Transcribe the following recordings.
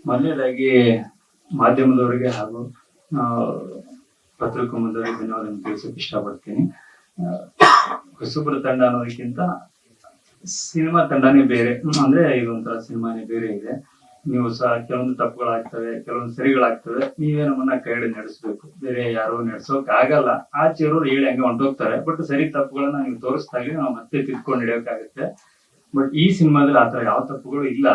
ಮೊದಲನೇದಾಗಿ ಮಾಧ್ಯಮದವರಿಗೆ ಹಾಗೂ ಪತ್ರಿಕೋದ್ಯಮದವರಿಗೆ ಧನ್ಯವಾದ ತಿಳಿಸೋಕೆ ಇಷ್ಟಪಡ್ತೀನಿ. ಹೊಸಬರ ತಂಡ ಅನ್ನೋದಕ್ಕಿಂತ ಸಿನಿಮಾ ತಂಡನೇ ಬೇರೆ, ಅಂದ್ರೆ ಇದೊಂಥರ ಸಿನಿಮಾನೇ ಬೇರೆ ಇದೆ. ನೀವು ಸಹ ಕೆಲವೊಂದು ತಪ್ಪುಗಳಾಗ್ತವೆ, ಕೆಲವೊಂದು ಸರಿಗಳಾಗ್ತವೆ, ನೀವೇ ನಮ್ಮನ್ನ ಕೈ ಹಿಡಿದು ನಡೆಸಬೇಕು. ಬೇರೆ ಯಾರು ನಡೆಸೋಕ್ ಆಗಲ್ಲ. ಆಚೆ ಇರೋರು ಹೇಳಿ ಹಂಗೆ ಹೊಂಟೋಗ್ತಾರೆ. ಬಟ್ ಸರಿ ತಪ್ಪುಗಳನ್ನ ನೀವು ತೋರಿಸ್ದಾಗೆ ನಾವು ಮತ್ತೆ ತಿದ್ಕೊಂಡು ನಡೆಯೋಕ್ಕಾಗುತ್ತೆ. ಬಟ್ ಈ ಸಿನಿಮಾದಲ್ಲಿ ಆತರ ಯಾವ ತಪ್ಪುಗಳು ಇಲ್ಲ.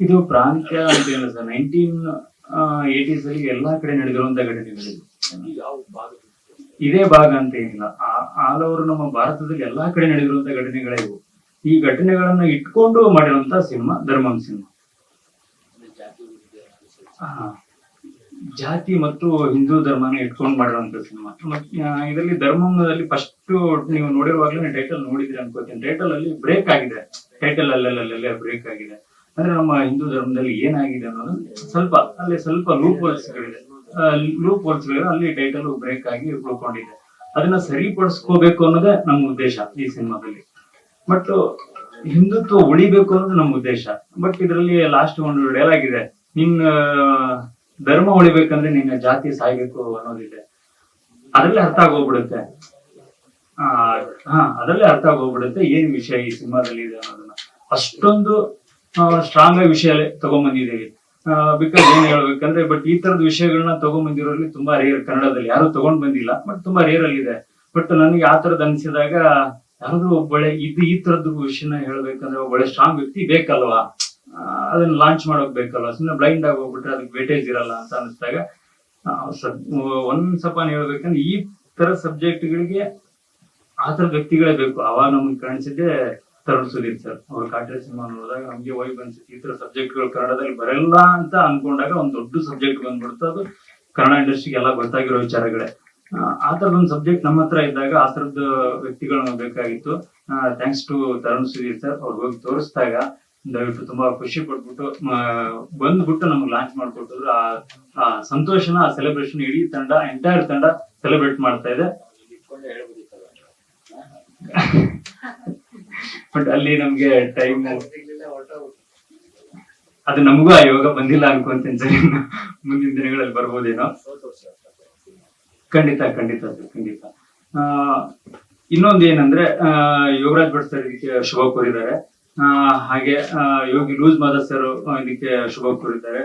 ಇದು ಪ್ರಾಂತ್ಯ ಅಂತ ಏನಿಲ್ಲ ಸರ್, 1980s ಅಲ್ಲಿ ಎಲ್ಲಾ ಕಡೆ ನಡೆದಿರುವಂತ ಘಟನೆಗಳು. ಇದೇ ಭಾಗ ಅಂತ ಏನಿಲ್ಲ, ಆಲ್ ಓವರ್ ನಮ್ಮ ಭಾರತದಲ್ಲಿ ಎಲ್ಲಾ ಕಡೆ ನಡೆದಿರುವಂತ ಘಟನೆಗಳೇ ಇವು. ಈ ಘಟನೆಗಳನ್ನ ಇಟ್ಕೊಂಡು ಮಾಡಿರುವಂತ ಸಿನಿಮಾ ಧರ್ಮಂ ಸಿನಿಮಾ. ಜಾತಿ ಮತ್ತು ಹಿಂದೂ ಧರ್ಮನ ಇಟ್ಕೊಂಡು ಮಾಡಿರುವಂತ ಸಿನಿಮಾ. ಇದರಲ್ಲಿ ಧರ್ಮದಲ್ಲಿ ಫಸ್ಟ್ ನೀವು ನೋಡಿರುವಾಗ್ಲೇ ಟೈಟಲ್ ನೋಡಿದ್ರಿ ಅನ್ಕೋತೀನಿ. ಟೈಟಲ್ ಅಲ್ಲಿ ಬ್ರೇಕ್ ಆಗಿದೆ, ಟೈಟಲ್ ಅಲ್ಲೆಲ್ಲ ಬ್ರೇಕ್ ಆಗಿದೆ. ಅಂದ್ರೆ ನಮ್ಮ ಹಿಂದೂ ಧರ್ಮದಲ್ಲಿ ಏನಾಗಿದೆ ಅನ್ನೋದು ಸ್ವಲ್ಪ ಲೂಪ್ ಹೋಲ್ಸ್ಗಳಿದೆ. ಅಲ್ಲಿ ಟೈಟಲ್ ಬ್ರೇಕ್ ಆಗಿ ಉಳ್ಕೊಂಡಿದೆ. ಅದನ್ನ ಸರಿಪಡಿಸ್ಕೋಬೇಕು ಅನ್ನೋದೇ ನಮ್ಮ ಉದ್ದೇಶ ಈ ಸಿನಿಮಾದಲ್ಲಿ. ಬಟ್ ಹಿಂದುತ್ವ ಉಳಿಬೇಕು ಅನ್ನೋದು ನಮ್ಮ ಉದ್ದೇಶ. ಬಟ್ ಇದರಲ್ಲಿ ಲಾಸ್ಟ್ ಒಂದು ಡೈಲಾಗ್ ಇದೆ, ನಿನ್ನ ಧರ್ಮ ಉಳಿಬೇಕಂದ್ರೆ ನಿನ್ನ ಜಾತಿ ಸಾಯ್ಬೇಕು ಅನ್ನೋದಿದೆ. ಅದರಲ್ಲೇ ಅರ್ಥ ಆಗೋಗ್ಬಿಡುತ್ತೆ. ಅದರಲ್ಲೇ ಅರ್ಥ ಆಗೋಗ್ಬಿಡುತ್ತೆ ಏನ್ ವಿಷಯ ಈ ಸಿನಿಮಾದಲ್ಲಿ ಇದೆ ಅನ್ನೋದನ್ನ. ಅಷ್ಟೊಂದು ಸ್ಟ್ರಾಂಗ್ ಆಗಿ ವಿಷಯ ತಗೊಂಡ್ಬಂದಿದ್ದೀವಿ. ಬಿಕಾಸ್ ಏನ್ ಹೇಳ್ಬೇಕಂದ್ರೆ, ಬಟ್ ಈ ತರದ ವಿಷಯಗಳನ್ನ ತಗೊಂಡ್ಬಂದಿರೋಲ್ಲಿ ತುಂಬಾ ರೇರ್. ಕನ್ನಡದಲ್ಲಿ ಯಾರು ತಗೊಂಡ್ ಬಂದಿಲ್ಲ, ಬಟ್ ತುಂಬಾ ರೇರ್ ಅಲ್ಲಿ ಇದೆ. ಬಟ್ ನನಗೆ ಆ ತರದ್ ಅನ್ಸಿದಾಗ ಯಾರಾದ್ರೂ ಒಬ್ಬಳೆ ಈ ತರದ್ದು ವಿಷಯನ ಹೇಳ್ಬೇಕಂದ್ರೆ ಒಬ್ಬಳೆ ಸ್ಟ್ರಾಂಗ್ ವ್ಯಕ್ತಿ ಬೇಕಲ್ವಾ, ಅದನ್ನ ಲಾಂಚ್ ಮಾಡೋಕ್ ಬೇಕಲ್ವಾ. ಸುಮ್ಮನೆ ಬ್ಲೈಂಡ್ ಆಗಿ ಹೋಗ್ಬಿಟ್ರೆ ಅದಕ್ಕೆ ವೇಟೇಜ್ ಇರಲ್ಲ ಅಂತ ಅನಿಸ್ದಾಗ ಒಂದ್ ಸ್ವಲ್ಪ ಹೇಳ್ಬೇಕಂದ್ರೆ ಈ ತರ ಸಬ್ಜೆಕ್ಟ್ಗಳಿಗೆ ಆ ತರದ ವ್ಯಕ್ತಿಗಳೇ ಬೇಕು. ಅವಾಗ ನಮ್ಗೆ ಕಾಣಿಸಿದ್ದೆ ತರುಣ್ ಸುಧೀರ್ ಸರ್. ಅವ್ರ ಕಾಟ್ರೆ ಸಿನಿಮಾ ನೋಡಿದಾಗ ನಮ್ಗೆ ವೈಬ್ ಅನ್ಸುತ್ತೆ. ಈ ತರ ಸಬ್ಜೆಕ್ಟ್ಗಳು ಕನ್ನಡದಲ್ಲಿ ಬರಲ್ಲ ಅಂತ ಅನ್ಕೊಂಡಾಗ ಒಂದ್ ದೊಡ್ಡ ಸಬ್ಜೆಕ್ಟ್ ಬಂದ್ಬಿಡ್ತು. ಅದು ಕನ್ನಡ ಇಂಡಸ್ಟ್ರಿಗೆ ಎಲ್ಲ ಗೊತ್ತಾಗಿರೋ ವಿಚಾರಗಳೇ. ಆ ತರದ ಒಂದು ಸಬ್ಜೆಕ್ಟ್ ನಮ್ಮ ಹತ್ರ ಇದ್ದಾಗ ಆ ತರದ ವ್ಯಕ್ತಿಗಳು ಬೇಕಾಗಿತ್ತು. Thanks to Tarun Sudhir sir. ಅವ್ರು ಹೋಗಿ ತೋರಿಸಿದಾಗ ದಯವಿಟ್ಟು ತುಂಬಾ ಖುಷಿ ಪಟ್ಬಿಟ್ಟು ಬಂದ್ಬಿಟ್ಟು ನಮ್ಗೆ ಲಾಂಚ್ ಮಾಡ್ಕೊಟ್ಟಿದ್ರು. ಆ ಸಂತೋಷನ, ಆ ಸೆಲೆಬ್ರೇಷನ್ ಇಡೀ ಎಂಟೈರ್ ತಂಡ ಸೆಲೆಬ್ರೇಟ್ ಮಾಡ್ತಾ ಇದೆ. ಬಟ್ ಅಲ್ಲಿ ನಮ್ಗೆ ಟೈಮ್ ಅದು ನಮಗೂ ಆ ಯೋಗ ಬಂದಿಲ್ಲ ಅನ್ಕೊಂತೀನಿ ಸರ್. ಮುಂದಿನ ದಿನಗಳಲ್ಲಿ ಬರ್ಬೋದೇನೋ. ಖಂಡಿತ. ಇನ್ನೊಂದು ಏನಂದ್ರೆ, ಯೋಗರಾಜ್ ಭಟ್ ಸರ್ ಇದಕ್ಕೆ ಶುಭ ಕೋರಿದ್ದಾರೆ. ಹಾಗೆ ಯೋಗಿ ಲೂಸ್ ಮಾದರ್ ಸರ್ ಇದಕ್ಕೆ ಶುಭ ಕೋರಿದ್ದಾರೆ.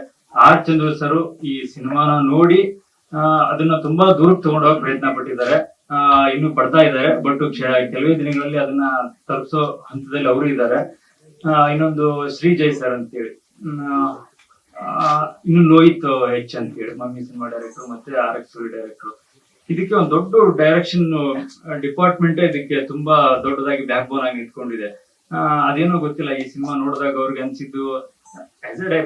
ಆರ್ ಚಂದ್ರು ಸರ್ ಈ ಸಿನಿಮಾನ ನೋಡಿ ಅದನ್ನ ತುಂಬಾ ದೂರಕ್ಕೆ ತಗೊಂಡೋಗಕ್ ಪ್ರಯತ್ನ ಪಟ್ಟಿದ್ದಾರೆ, ಇನ್ನು ಪಡ್ತಾ ಇದ್ದಾರೆ. ಬಟ್ ಕೆಲವೇ ದಿನಗಳಲ್ಲಿ ಅದನ್ನ ತಲುಪಿಸೋ ಹಂತದಲ್ಲಿ ಅವರು ಇದ್ದಾರೆ. ಇನ್ನೊಂದು ಶ್ರೀ ಜೈ ಸರ್ ಅಂತೇಳಿ, ಇನ್ನು ಲೋಹಿತ್ ಹೆಚ್ ಅಂತೇಳಿ ಮಮ್ಮಿ ಸಿನಿಮಾ ಡೈರೆಕ್ಟರ್ ಮತ್ತೆ RX ಡೈರೆಕ್ಟರ್. ಇದಕ್ಕೆ ಒಂದು ದೊಡ್ಡ ಡೈರೆಕ್ಷನ್ ಡಿಪಾರ್ಟ್ಮೆಂಟ್ ಇದಕ್ಕೆ ತುಂಬಾ ದೊಡ್ಡದಾಗಿ ಬ್ಯಾಕ್ ಬೋನ್ ಆಗಿ ಇಟ್ಕೊಂಡಿದೆ. ಅದೇನೋ ಗೊತ್ತಿಲ್ಲ, ಈ ಸಿನಿಮಾ ನೋಡಿದಾಗ ಅವ್ರಿಗೆ ಅನ್ಸಿದ್ದು,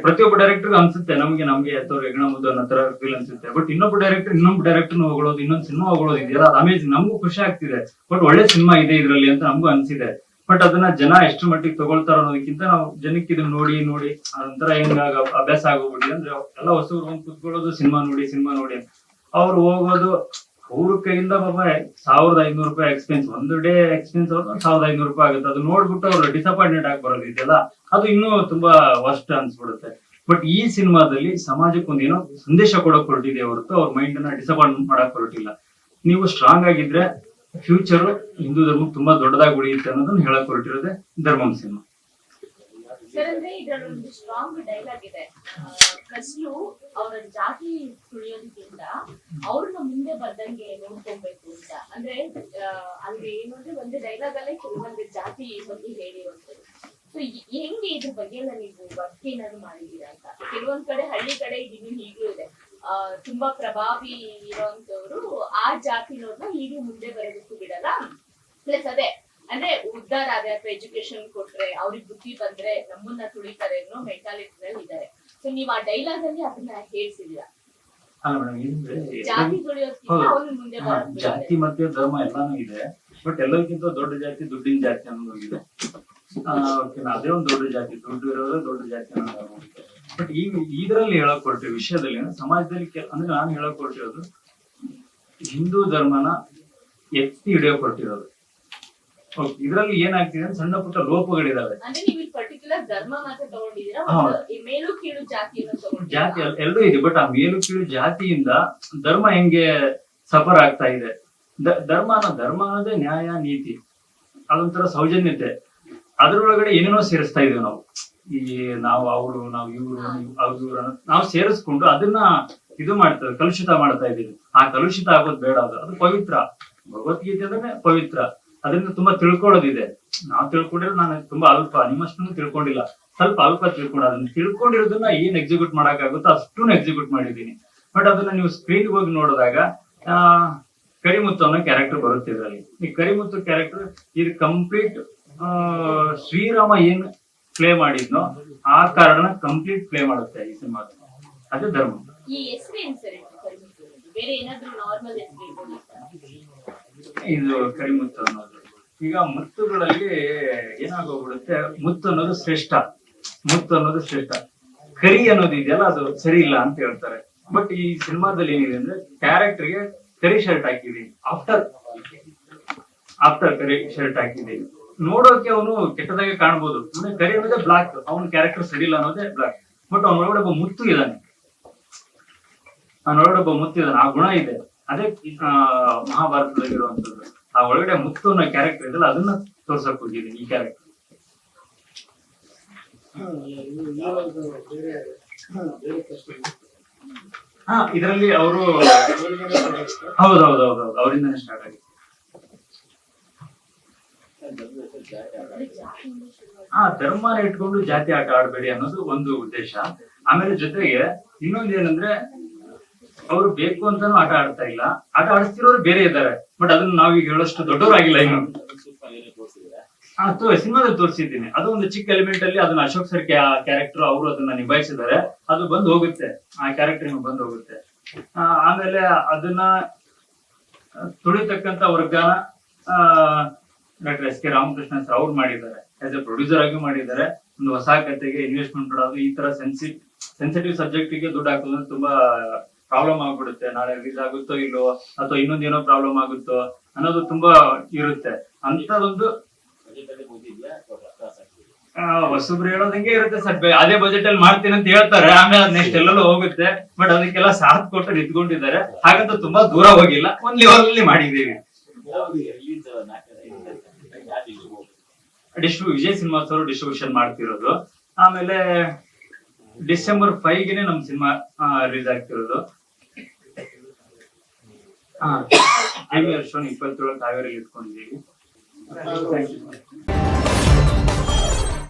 ಪ್ರತಿಯೊಬ್ಬ ಡೈರೆಕ್ಟರ್ ಅನ್ಸುತ್ತೆ ನಮ್ಗೆ ಅಥವಾ ಹೆಗ್ಣ ಮುದ್ದು ಅನ್ನೋ ತರ ಫೀಲ್ ಅನ್ಸುತ್ತೆ. ಬಟ್ ಇನ್ನೊಬ್ಬ ಡೈರೆಕ್ಟರ್ ಹೊಗಳೋದು, ಇನ್ನೊಂದು ಸಿನಿಮಾ ಹೊಗಳೋದು ಇದೆಯಲ್ಲ, ಅದು ಅಮೇಜಿಂಗ್. ನಮಗೂ ಖುಷಿ ಆಗ್ತಿದೆ. ಬಟ್ ಒಳ್ಳೆ ಸಿನಿಮಾ ಇದೆ ಇದ್ರಲ್ಲಿ ಅಂತ ನಮಗೂ ಅನ್ಸಿದೆ. ಬಟ್ ಅದನ್ನ ಜನ ಎಷ್ಟು ಮಟ್ಟಿಗೆ ತಗೊಳ್ತಾರ ಅನ್ನೋದಕ್ಕಿಂತ ನಾವು ಜನಕ್ಕೆ ಇದನ್ನ ನೋಡಿ ಅದೊಂಥರ ಹೆಂಗಾಗ ಅಭ್ಯಾಸ ಆಗೋಗ್ಬಿಟ್ಟಿದೆ. ಅಂದ್ರೆ ಎಲ್ಲ ಹೊಸಬ್ರು ಬಂದು ಕುತ್ಕೊಳ್ಳೋದು, ಸಿನಿಮಾ ನೋಡಿ ಅವ್ರು ಹೋಗೋದು. ಅವ್ರ ಕೈಯಿಂದ ಪಾಪ 1500 ರೂಪಾಯಿ ಎಕ್ಸ್ಪೆನ್ಸ್, ಒಂದು ಡೇ ಎಕ್ಸ್ಪೆನ್ಸ್ ಅವ್ರು 1500 ರೂಪಾಯಿ ಆಗುತ್ತೆ. ಅದು ನೋಡ್ಬಿಟ್ಟು ಅವ್ರು ಡಿಸಪಾಯಿಂಟ್ಮೆಂಟ್ ಆಗಿ ಬರೋದಿದೆಯಲ್ಲ, ಅದು ಇನ್ನೂ ತುಂಬಾ ವರ್ಸ್ಟ್ ಅನ್ಸ್ಬಿಡುತ್ತೆ. ಬಟ್ ಈ ಸಿನಿಮಾದಲ್ಲಿ ಸಮಾಜಕ್ಕೆ ಒಂದೇನೋ ಸಂದೇಶ ಕೊಡಕ್ ಹೊರಟಿದೆ ಹೊರತು ಅವ್ರ ಮೈಂಡ್ ನ ಡಿಸಪಾಯಿಂಟ್ ಮಾಡಕ್ ಹೊರಟಿಲ್ಲ. ನೀವು ಸ್ಟ್ರಾಂಗ್ ಆಗಿದ್ರೆ ಫ್ಯೂಚರ್ ಹಿಂದೂ ಧರ್ಮ ತುಂಬಾ ದೊಡ್ಡದಾಗಿ ಉಳಿಯುತ್ತೆ ಅನ್ನೋದನ್ನ ಹೇಳಕ್ ಹೊರಟಿರೋದೆ ಧರ್ಮಂ ಸಿನಿಮಾ. ಸರ್, ಅಂದ್ರೆ ಇದರೊಂದು ಸ್ಟ್ರಾಂಗ್ ಡೈಲಾಗ್ ಇದೆ. ಫಸ್ಟು ಅವರ ಜಾತಿ ತುಳಿಯೋದಕ್ಕಿಂತ ಅವ್ರನ್ನ ಮುಂದೆ ಬಂದಂಗೆ ನೋಡ್ಕೊಬೇಕು ಅಂತ. ಅಂದ್ರೆ ಅಲ್ಲಿ ಏನು ಅಂದ್ರೆ ಒಂದು ಡೈಲಾಗ್ ಅಲ್ಲೇ ಕೆಲವೊಂದು ಜಾತಿ ಬಗ್ಗೆ ಹೇಳಿರುವಂತದ್ದು. ಸೊ ಹೆಂಗೆ ಇದ್ರ ಬಗ್ಗೆ ಎಲ್ಲ ನೀವು ವರ್ಕ್ ಏನಾದ್ರು ಮಾಡಿದೀರಾ ಅಂತ? ಕೆಲವೊಂದ್ ಕಡೆ ಹಳ್ಳಿ ಕಡೆ ಇದೀನಿ ಈಗಲೂ ಇದೆ. ತುಂಬಾ ಪ್ರಭಾವಿ ಇರೋಂಥವ್ರು ಆ ಜಾತಿನವ್ರನ್ನ ಹೀಗೆ ಮುಂದೆ ಬರೋದಕ್ಕೂ ಬಿಡಲ್ಲ. ಪ್ಲಸ್ ಅದೇ ಅಂದ್ರೆ ಉದ್ಧಾರ ಆದ್ರೆ ಅಥವಾ ಎಜುಕೇಶನ್ ಕೊಟ್ರೆ ಅವ್ರಿಗೆ ಬುದ್ಧಿ ಬಂದ್ರೆ ನಮ್ಮನ್ನ ತುಳಿತಾರೆ ಅನ್ನೋ ಮೆಂಟಾಲಿಟಿನಲ್ಲಿ ಇದ್ದಾರೆ. ಸೊ ನೀವ್ ಆ ಡೈಲಾಗ್ ಅಲ್ಲಿ ಅದನ್ನ ಹೇಳ್ಸಿದೀರಾ. ಜಾತಿ ತುಳಿಯೋದ್ಕಿಂತ ಅವ್ರನ್ನ ಮುಂದೆ ಬರೋದು. ಜಾತಿ ಮತ್ತೆ ಧರ್ಮ ಎಲ್ಲಾನು ಇದೆ. ಬಟ್ ಎಲ್ಲರಿಗಿಂತ ದೊಡ್ಡ ಜಾತಿ ದುಡ್ಡಿನ ಜಾತಿ ಅನ್ನೋದಿದೆ. ಅದೇ ಒಂದು ದೊಡ್ಡ ಜಾತಿ, ದುಡ್ಡು ಇರೋದೇ ದೊಡ್ಡ ಜಾತಿ ಅನ್ನೋದಾಗುತ್ತೆ. ಬಟ್ ಈಗ ಇದರಲ್ಲಿ ಹೇಳಕ್ ಹೊರಟಿರೋ ವಿಷಯದಲ್ಲಿ ಸಮಾಜದಲ್ಲಿ ಅಂದ್ರೆ ನಾನು ಹೇಳಕ್ ಹೊರಟಿರೋದು ಹಿಂದೂ ಧರ್ಮನ ಎತ್ತಿ ಹಿಡಿಯೋಕ್ ಹೊರಟಿರೋದು. ಇದ್ರಲ್ಲಿ ಏನಾಗ್ತಿದೆ ಅಂದ್ರೆ ಸಣ್ಣ ಪುಟ್ಟ ಲೋಪಗಳಿದಾವೆ. ಅಂದ್ರೆ ನೀವು ಇಲ್ಲಿ ಪರ್ಟಿಕ್ಯುಲರ್ ಧರ್ಮ ಮಾತ್ರ ತಗೊಂಡಿದ್ದೀರಾ, ಹಾ. ಒಂದು ಈ ಮೇಲು ಕೀಳು ಜಾತಿಯನ್ನು ತಗೊಂಡಿದ್ದೀರಾ? ಜಾತಿ ಎಲ್ಲರೂ ಇದೆ, ಬಟ್ ಆ ಮೇಲು ಕೀಳು ಜಾತಿಯಿಂದ ಧರ್ಮ ಹೆಂಗೆ ಸಫರ್ ಆಗ್ತಾ ಇದೆ. ಧರ್ಮ ಅನ್ನೋದೇ ನ್ಯಾಯ ನೀತಿ, ಅದೊಂಥರ ಸೌಜನ್ಯತೆ. ಅದ್ರೊಳಗಡೆ ಏನೇನೋ ಸೇರಿಸ್ತಾ ಇದೀವಿ ನಾವು. ಈ ನಾವು ಅವರು, ನಾವು ಇವರು, ಅವ್ರು ಇವ್ರು ನಾವು ಸೇರಿಸ್ಕೊಂಡು ಅದನ್ನ ಇದು ಮಾಡ್ತೇವೆ, ಕಲುಷಿತ ಮಾಡ್ತಾ ಇದೀವಿ. ಆ ಕಲುಷಿತ ಆಗೋದು ಬೇಡ. ಅದು ಪವಿತ್ರ. ಭಗವದ್ಗೀತೆ ಅಂದ್ರೆ ಪವಿತ್ರ. ಅದರಿಂದ ತುಂಬಾ ತಿಳ್ಕೊಳ್ಳೋದಿದೆ. ನಾವು ತಿಳ್ಕೊಂಡಿರೋ ನಾನು ತುಂಬಾ ಅಲ್ಪ, ನಿಮ್ಮಷ್ಟು ತಿಳ್ಕೊಂಡಿಲ್ಲ, ಸ್ವಲ್ಪ ಅಲ್ಪ ತಿಳ್ಕೊಂಡು ಅದನ್ನ ತಿಳ್ಕೊಂಡಿರೋದನ್ನ ಏನ್ ಎಕ್ಸಿಕ್ಯೂಟ್ ಮಾಡಕ್ಕಾಗುತ್ತೋ ಅಷ್ಟನ್ನು ಎಕ್ಸಿಕ್ಯೂಟ್ ಮಾಡಿದೀನಿ. ಬಟ್ ಅದನ್ನ ನೀವು ಸ್ಕ್ರೀನ್ ಹೋಗಿ ನೋಡಿದಾಗ ಕರಿಮುತ್ತು ಅನ್ನೋ ಕ್ಯಾರೆಕ್ಟರ್ ಬರುತ್ತೆ ಇದರಲ್ಲಿ. ಈ ಕರಿಮುತ್ತು ಕ್ಯಾರೆಕ್ಟರ್ ಇದು ಕಂಪ್ಲೀಟ್ ಶ್ರೀರಾಮ ಏನ್ ಪ್ಲೇ ಮಾಡಿದ್ನೋ ಆ ಕಾರಣ ಕಂಪ್ಲೀಟ್ ಪ್ಲೇ ಮಾಡುತ್ತೆ ಈ ಸಿನಿಮಾ. ಅದೇ ಧರ್ಮ. ಈ ಹೆಸರೇನು ಸರ್ ಕರಿಮುತ್ತು? ಬೇರೆ ಏನಾದ್ರೂ ನಾರ್ಮಲ್ ಹೆಸರು ಇರ್ಬೋದಾ? ಇದು ಕರಿಮುತ್ತು ಅನ್ನೋದು. ಈಗ ಮುತ್ತುಗಳಲ್ಲಿ ಏನಾಗೋಗ್ಬಿಡುತ್ತೆ, ಮುತ್ತು ಅನ್ನೋದು ಶ್ರೇಷ್ಠ, ಮುತ್ತು ಅನ್ನೋದು ಶ್ರೇಷ್ಠ, ಕರಿ ಅನ್ನೋದು ಇದೆಯಲ್ಲ ಅದು ಸರಿ ಇಲ್ಲ ಅಂತ ಹೇಳ್ತಾರೆ. ಬಟ್ ಈ ಸಿನಿಮಾದಲ್ಲಿ ಏನಿದೆ ಅಂದ್ರೆ ಕ್ಯಾರೆಕ್ಟರ್ಗೆ ಕರಿ ಶರ್ಟ್ ಹಾಕಿದೀನಿ. ಆಫ್ಟರ್ ಕರಿ ಶರ್ಟ್ ಹಾಕಿದೀನಿ. ನೋಡೋಕೆ ಅವನು ಕೆಟ್ಟದಾಗೆ ಕಾಣ್ಬೋದು. ಕರಿ ಅನ್ನೋದೇ ಬ್ಲಾಕ್, ಅವನ ಕ್ಯಾರೆಕ್ಟರ್ ಸರಿ ಇಲ್ಲ ಅನ್ನೋದೇ ಬ್ಲಾಕ್. ಬಟ್ ಅವನೊಳಗಡೆ ಒಬ್ಬ ಮುತ್ತು ಇದ್ದಾನೆ, ಆ ಗುಣ ಇದೆ. ಅದೇ ಮಹಾಭಾರತದಲ್ಲಿರುವಂತದ್ದು. ಆ ಒಳಗಡೆ ಮುತ್ತು ಅನ್ನೋ ಕ್ಯಾರೆಕ್ಟರ್ ಇದೆಲ್ಲ ಅದನ್ನ ತೋರ್ಸಕ್ ಹೋಗಿದ್ದೀನಿ ಈ ಕ್ಯಾರೆಕ್ಟರ್. ಇದರಲ್ಲಿ ಅವರು ಹೌದೌದೌದೌದು, ಅವರಿಂದನೇ ಸ್ಟಾರ್ಟ್ ಆಗಿದೆ. ಧರ್ಮನ ಇಟ್ಕೊಂಡು ಜಾತಿ ಆಟ ಆಡಬೇಡಿ ಅನ್ನೋದು ಒಂದು ಉದ್ದೇಶ. ಆಮೇಲೆ ಜೊತೆಗೆ ಇನ್ನೊಂದು ಏನಂದ್ರೆ, ಅವರು ಬೇಕು ಅಂತಾನು ಆಟ ಆಡ್ತಾ ಇಲ್ಲ, ಆಟ ಆಡಿಸ್ತಿರೋರು ಬೇರೆ ಇದ್ದಾರೆ. ಬಟ್ ಅದನ್ನ ನಾವೀಗ ಹೇಳೋಷ್ಟು ದೊಡ್ಡವರಾಗಿಲ್ಲ ಇನ್ನು. ಸಿನಿಮಾದಲ್ಲಿ ತೋರಿಸಿದ್ದೀನಿ. ಅದು ಒಂದು ಚಿಕ್ಕ ಎಲಿಮೆಂಟ್ ಅಲ್ಲಿ ಅದನ್ನ ಅಶೋಕ್ ಸರ್ ಕ್ಯಾರೆಕ್ಟರ್ ಅವರು ಅದನ್ನ ನಿಭಾಯಿಸಿದ್ದಾರೆ. ಅದು ಬಂದು ಹೋಗುತ್ತೆ, ಆ ಕ್ಯಾರೆಕ್ಟರ್ ಬಂದು ಹೋಗುತ್ತೆ. ಆಮೇಲೆ ಅದನ್ನ ತುಳಿತಕ್ಕಂತ ವರ್ಗನ doctor S K Ramakrishna sir ಅವ್ರು ಮಾಡಿದ್ದಾರೆ. ಆಸ್ ಎ ಪ್ರೊಡ್ಯೂಸರ್ ಆಗಿ ಮಾಡಿದ್ದಾರೆ. ಒಂದು ಹೊಸ ಕಥೆಗೆ ಇನ್ವೆಸ್ಟ್ಮೆಂಟ್ ಮಾಡೋದು, ಈ ತರ ಸೆನ್ಸಿಟಿವ್ ಸಬ್ಜೆಕ್ಟ್ ಗೆ ದುಡ್ಡು ಹಾಕೋದು ತುಂಬಾ ಪ್ರಾಬ್ಲಮ್ ಆಗ್ಬಿಡುತ್ತೆ. ನಾಳೆ ರಿಲೀಸ್ ಆಗುತ್ತೋ ಇಲ್ಲೋ, ಅಥವಾ ಇನ್ನೊಂದೇನೋ ಪ್ರಾಬ್ಲಮ್ ಆಗುತ್ತೋ ಅನ್ನೋದು ತುಂಬಾ ಇರುತ್ತೆ. ಅಂತದೊಂದು ಹೊಸಬ್ರು ಹೇಳೋದಂಗೆ ಇರುತ್ತೆ ಸರ್. ಅದೇ ಬಜೆಟ್ ಅಲ್ಲಿ ಮಾಡ್ತೀನಿ ಅಂತ ಹೇಳ್ತಾರೆ, ಆಮೇಲೆ ನೆಕ್ಸ್ಟ್ ಎಲ್ಲೆಲ್ಲೋ ಹೋಗುತ್ತೆ. ಬಟ್ ಅದಕ್ಕೆಲ್ಲ ಸಾಥ್ ಕೊಟ್ಟು ನಿಂತ್ಕೊಂಡಿದ್ದಾರೆ. ಹಾಗಂತ ತುಂಬಾ ದೂರ ಹೋಗಿಲ್ಲ, ಒಂದ್ ಲೆವೆಲ್ ಅಲ್ಲಿ ಮಾಡಿದೀವಿ. ವಿಜಯ್ ಸಿನಿಮಾಸ್ ಅವರು ಡಿಸ್ಟ್ರಿಬ್ಯೂಷನ್ ಮಾಡ್ತಿರೋದು. ಆಮೇಲೆ ಡಿಸೆಂಬರ್ 5 ಗೆನೆ ನಮ್ ಸಿನಿಮಾ ರಿಲೀಸ್ ಆಗ್ತಿರೋದು. ಪ್ರೀಮಿಯರ್ ಶೋ 27 ಕಾವೇರಿಯಲ್ಲಿ ಇಟ್ಕೊಂಡಿದ್ದೀವಿ. Thank you.